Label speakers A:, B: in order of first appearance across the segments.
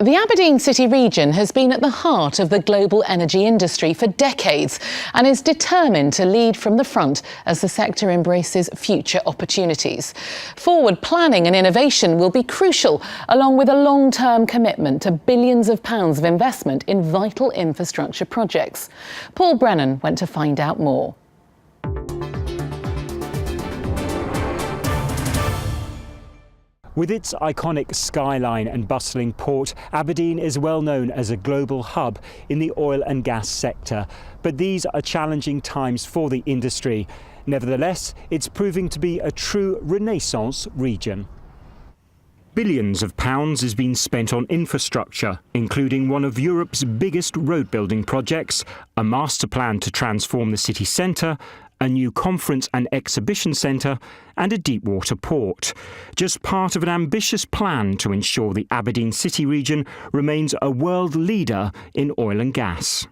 A: The Aberdeen City Region has been at the heart of the global energy industry for decades and is determined to lead from the front as the sector embraces future opportunities. Forward planning and innovation will be crucial, along with a long-term commitment to billions of pounds of investment in vital infrastructure projects. Paul Brennan went to find out more.
B: With its iconic skyline and bustling port, Aberdeen is well known as a global hub in the oil and gas sector. But these are challenging times for the industry. Nevertheless, it's proving to be a true renaissance region. Billions of pounds has been spent on infrastructure, including one of Europe's biggest road building projects, a master plan to transform the city centre, a new conference and exhibition centre and a deep water port. Just part of an ambitious plan to ensure the Aberdeen City Region remains a world leader in oil and gas.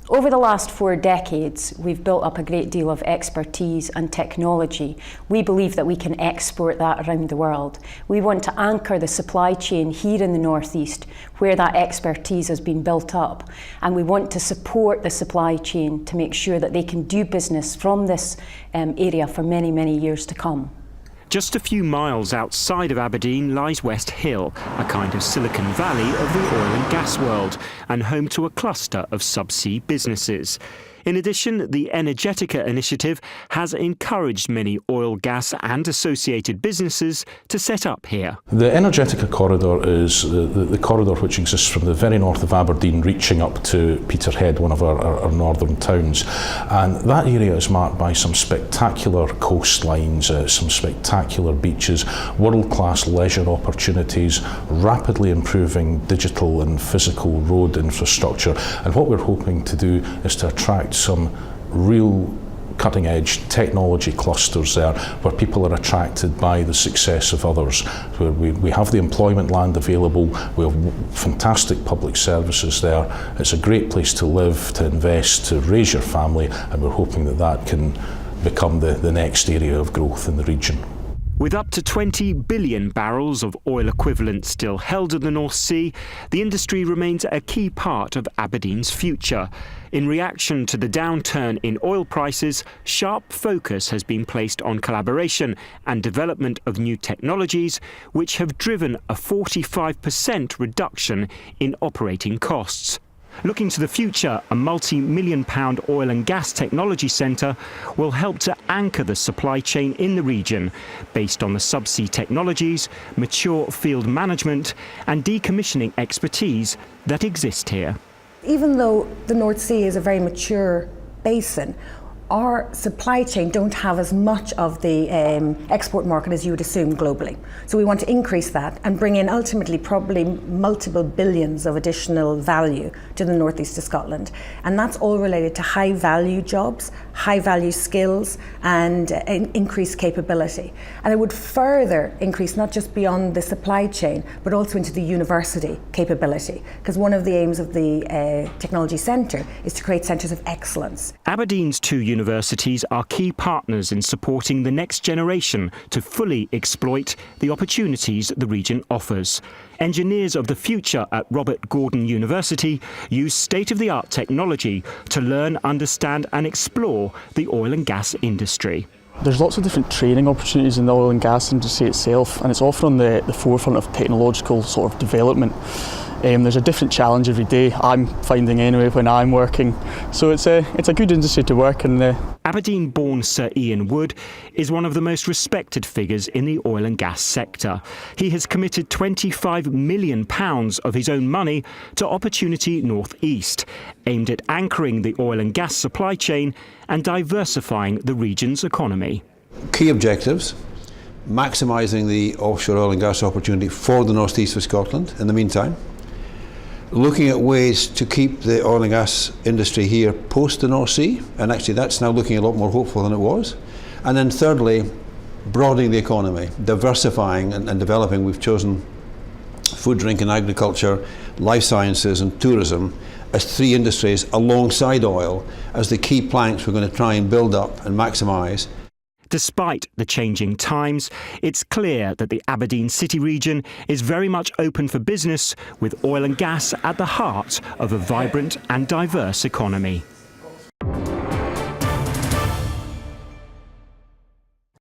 C: Over the last 4 decades, we've built up a great deal of expertise and technology. We believe that we can export that around the world. We want to anchor the supply chain here in the northeast, where that expertise has been built up. And we want to support the supply chain to make sure that they can do business from this area for many, many years to come.
B: Just a few miles outside of Aberdeen lies West Hill, a kind of Silicon Valley of the oil and gas world, and home to a cluster of subsea businesses. In addition, the Energetica initiative has encouraged many oil, gas and associated businesses to set up here.
D: The Energetica corridor is the corridor which exists from the very north of Aberdeen reaching up to Peterhead, one of our northern towns. And that area is marked by some spectacular coastlines, some spectacular beaches, world-class leisure opportunities, rapidly improving digital and physical road infrastructure. And what we're hoping to do is to attract some real cutting-edge technology clusters there where people are attracted by the success of others. Where we have the employment land available, we have fantastic public services there. It's a great place to live, to invest, to raise your family, and we're hoping that that can become the next area of growth in the region.
B: With up to 20 billion barrels of oil equivalent still held in the North Sea, the industry remains a key part of Aberdeen's future. In reaction to the downturn in oil prices, sharp focus has been placed on collaboration and development of new technologies, which have driven a 45% reduction in operating costs. Looking to the future, a multi-million-pound oil and gas technology centre will help to anchor the supply chain in the region, based on the subsea technologies, mature field management and decommissioning expertise that exist here.
E: Even though the North Sea is a very mature basin, our supply chain don't have as much of the export market as you would assume globally. So we want to increase that and bring in ultimately probably multiple billions of additional value to the northeast of Scotland. And that's all related to high value jobs, high value skills and increased capability. And it would further increase not just beyond the supply chain, but also into the university capability. Because one of the aims of the technology centre is to create centres of excellence.
B: Aberdeen's 2 universities are key partners in supporting the next generation to fully exploit the opportunities the region offers. Engineers of the future at Robert Gordon University use state-of-the-art technology to learn, understand and explore the oil and gas industry.
F: There's lots of different training opportunities in the oil and gas industry itself, and it's often on the forefront of technological sort of development. There's a different challenge every day, I'm finding anyway, when I'm working. So it's a good industry to work in.
B: Aberdeen-born Sir Ian Wood is one of the most respected figures in the oil and gas sector. He has committed £25 million of his own money to Opportunity North East, aimed at anchoring the oil and gas supply chain and diversifying the region's economy.
G: Key objectives: maximising the offshore oil and gas opportunity for the north east of Scotland in the meantime, looking at ways to keep the oil and gas industry here post the North Sea, and actually that's now looking a lot more hopeful than it was. And then thirdly, broadening the economy, diversifying and developing. We've chosen food, drink and agriculture, life sciences and tourism as 3 industries alongside oil as the key planks we're going to try and build up and maximise.
B: Despite the changing times, it's clear that the Aberdeen City Region is very much open for business, with oil and gas at the heart of a vibrant and diverse economy.